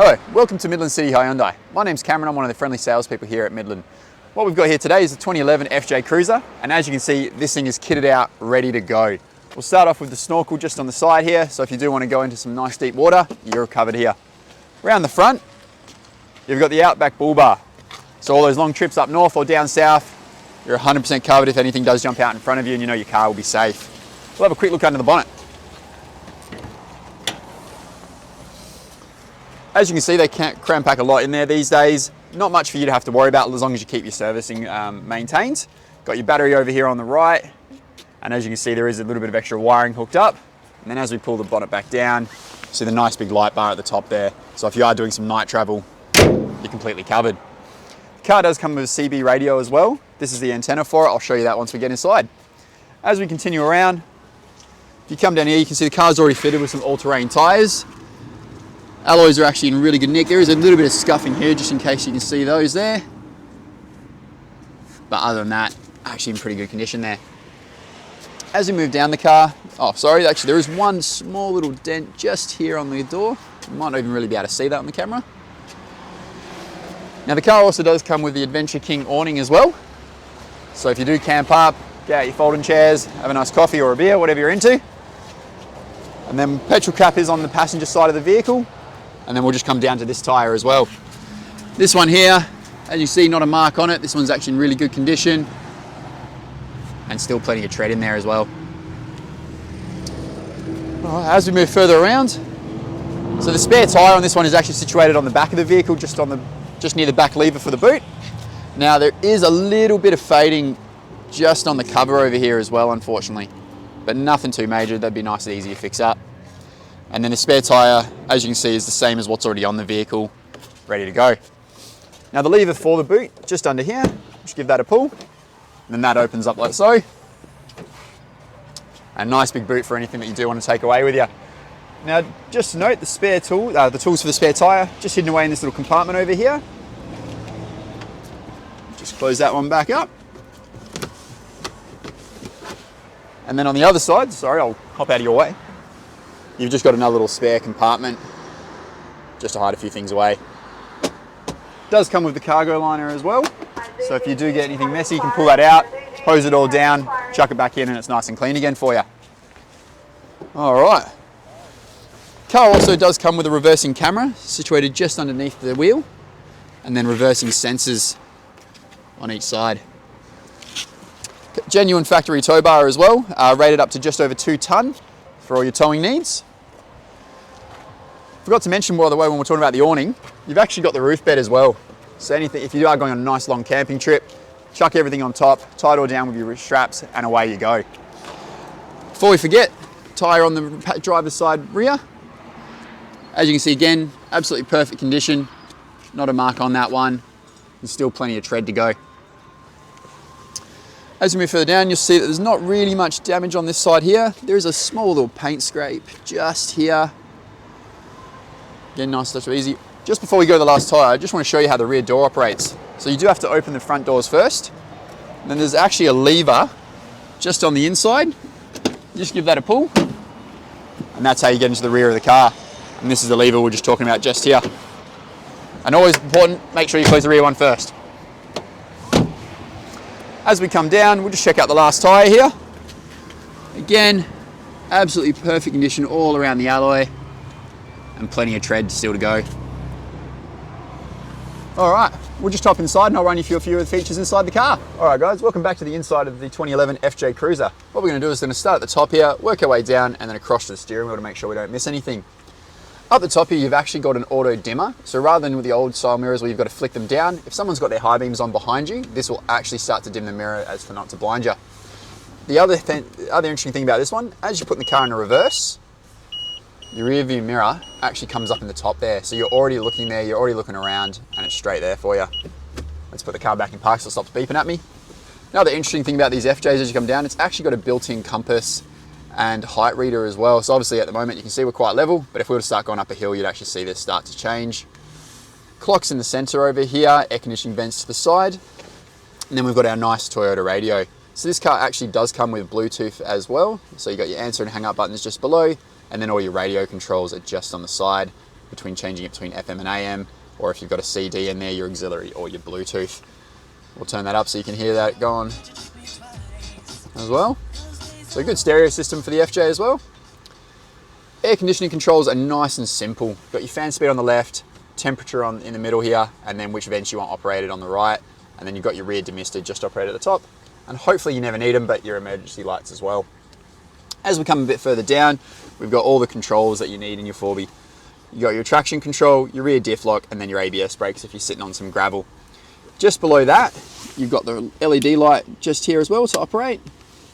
Hello, welcome to Midland Hyundai. My name's Cameron, I'm one of the friendly salespeople here at Midland. What we've got here today is the 2011 FJ Cruiser, and as you can see, this thing is kitted out, ready to go. We'll start off with the snorkel just on the side here, so if you do want to go into some nice deep water, you're covered here. Around the front, you've got the Outback Bull Bar. So all those long trips up north or down south, you're 100% covered if anything does jump out in front of you and you know your car will be safe. We'll have a quick look under the bonnet. As you can see, they can't cram pack a lot in there these days. Not much for you to have to worry about as long as you keep your servicing maintained. Got your battery over here on the right. And as you can see, there is a little bit of extra wiring hooked up. And then as we pull the bonnet back down, see the nice big light bar at the top there. So if you are doing some night travel, you're completely covered. The car does come with a CB radio as well. This is the antenna for it. I'll show you that once we get inside. As we continue around, if you come down here, you can see the car's already fitted with some all-terrain tires. Alloys are actually in really good nick. There is a little bit of scuffing here just in case you can see those there. But other than that, actually in pretty good condition there. As we move down the car, actually there is one small little dent just here on the door. You might not even really be able to see that on the camera. Now the car also does come with the Adventure King awning as well. So if you do camp up, get out your folding chairs, have a nice coffee or a beer, whatever you're into. And then petrol cap is on the passenger side of the vehicle. And then we'll just come down to this tyre as well. This one here, as you see, not a mark on it. This one's actually in really good condition. And still plenty of tread in there as well. As we move further around, so the spare tyre on this one is actually situated on the back of the vehicle, just near the back lever for the boot. Now there is a little bit of fading just on the cover over here as well, unfortunately. But nothing too major, that'd be nice and easy to fix up. And then the spare tyre, as you can see, is the same as what's already on the vehicle, ready to go. Now the lever for the boot, just under here, just give that a pull. And then that opens up like so. A nice big boot for anything that you do want to take away with you. Now just to note, the spare tool, the tools for the spare tyre, just hidden away in this little compartment over here. Just close that one back up. And then on the other side, sorry, I'll hop out of your way. You've just got another little spare compartment just to hide a few things away. It does come with the cargo liner as well. So if you do get anything messy, you can pull that out, hose it all down, chuck it back in, and it's nice and clean again for you. All right. Car also does come with a reversing camera situated just underneath the wheel, and then reversing sensors on each side. Genuine factory tow bar as well, rated up to just over 2 tonne for all your towing needs. Forgot to mention, by the way, when we're talking about the awning, you've actually got the roof bed as well. So if you are going on a nice long camping trip, chuck everything on top, tie it all down with your straps, and away you go. Before we forget, tyre on the driver's side rear. As you can see again, absolutely perfect condition. Not a mark on that one. There's still plenty of tread to go. As we move further down, you'll see that there's not really much damage on this side here. There is a small little paint scrape just here. Again, nice, touch easy. Just before we go to the last tyre, I just want to show you how the rear door operates. So you do have to open the front doors first. And then there's actually a lever just on the inside. You just give that a pull. And that's how you get into the rear of the car. And this is the lever we're just talking about just here. And always important, make sure you close the rear one first. As we come down, we'll just check out the last tyre here. Again, absolutely perfect condition all around the alloy and plenty of tread still to go. All right, we'll just hop inside and I'll run you through a few of the features inside the car. All right guys, welcome back to the inside of the 2011 FJ Cruiser. What we're gonna do is gonna start at the top here, work our way down and then across to the steering wheel to make sure we don't miss anything. Up the top here, you've actually got an auto dimmer. So rather than with the old style mirrors where you've got to flick them down, if someone's got their high beams on behind you, this will actually start to dim the mirror as for not to blind you. The other interesting thing about this one, as you put the car in a reverse, your rear view mirror actually comes up in the top there. So you're already looking there, you're already looking around, and it's straight there for you. Let's put the car back in park so it stops beeping at me. Another interesting thing about these FJs as you come down, it's actually got a built-in compass and height reader as well. So obviously at the moment you can see we're quite level, but if we were to start going up a hill, you'd actually see this start to change. Clocks in the center over here, air conditioning vents to the side. And then we've got our nice Toyota radio. So this car actually does come with Bluetooth as well. So you got your answer and hang up buttons just below, and then all your radio controls are just on the side. between changing it between FM and AM, or if you've got a CD in there, your auxiliary or your Bluetooth. We'll turn that up so you can hear that going as well. So a good stereo system for the FJ as well. Air conditioning controls are nice and simple. Got your fan speed on the left, temperature in the middle here, and then which vents you want operated on the right. And then you've got your rear demister just operated at the top. And hopefully you never need them, but your emergency lights as well. As we come a bit further down, we've got all the controls that you need in your 4B. You got your traction control, your rear diff lock, and then your ABS brakes if you're sitting on some gravel. Just below that, you've got the LED light just here as well to operate.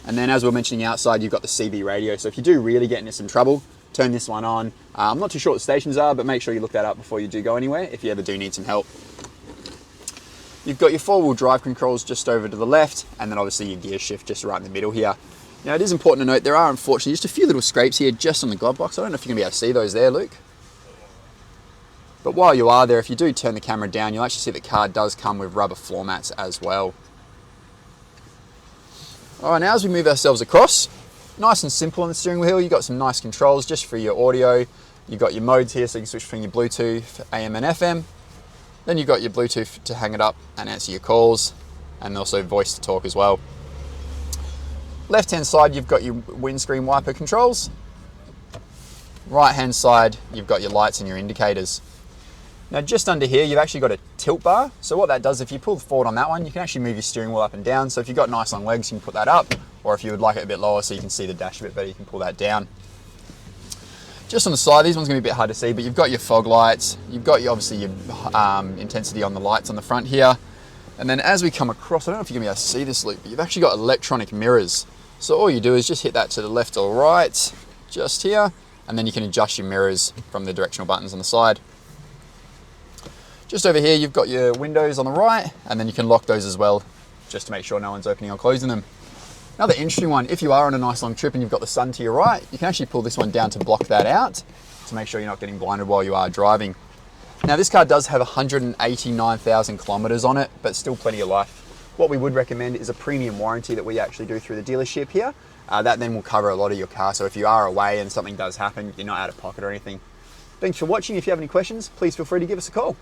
And then as we we're mentioning outside, you've got the CB radio. So if you do really get into some trouble, turn this one on. I'm not too sure what the stations are, but make sure you look that up before you do go anywhere if you ever do need some help. You've got your 4-wheel drive controls just over to the left, and then obviously your gear shift just right in the middle here. Now it is important to note there are unfortunately just a few little scrapes here just on the glove box. I don't know if you're going to be able to see those there, Luke. But while you are there, if you do turn the camera down, you'll actually see the car does come with rubber floor mats as well. All right, now as we move ourselves across, nice and simple on the steering wheel. You've got some nice controls just for your audio. You've got your modes here so you can switch between your Bluetooth, AM and FM. Then you've got your Bluetooth to hang it up and answer your calls, and also voice to talk as well. Left hand side, you've got your windscreen wiper controls. Right hand side, you've got your lights and your indicators. Now just under here, you've actually got a tilt bar. So what that does, if you pull forward on that one, you can actually move your steering wheel up and down. So if you've got nice long legs, you can put that up, or if you would like it a bit lower so you can see the dash a bit better, you can pull that down. Just on the side, these ones are going to be a bit hard to see, but you've got your fog lights, you've got obviously your intensity on the lights on the front here. And then as we come across, I don't know if you're going to be able to see this, Luke, but you've actually got electronic mirrors. So all you do is just hit that to the left or right, just here, and then you can adjust your mirrors from the directional buttons on the side. Just over here, you've got your windows on the right, and then you can lock those as well, just to make sure no one's opening or closing them. Another interesting one, if you are on a nice long trip and you've got the sun to your right, you can actually pull this one down to block that out, to make sure you're not getting blinded while you are driving. Now this car does have 189,000 kilometers on it, but still plenty of life. What we would recommend is a premium warranty that we actually do through the dealership here. That then will cover a lot of your car, so if you are away and something does happen, you're not out of pocket or anything. Thanks for watching. If you have any questions, please feel free to give us a call.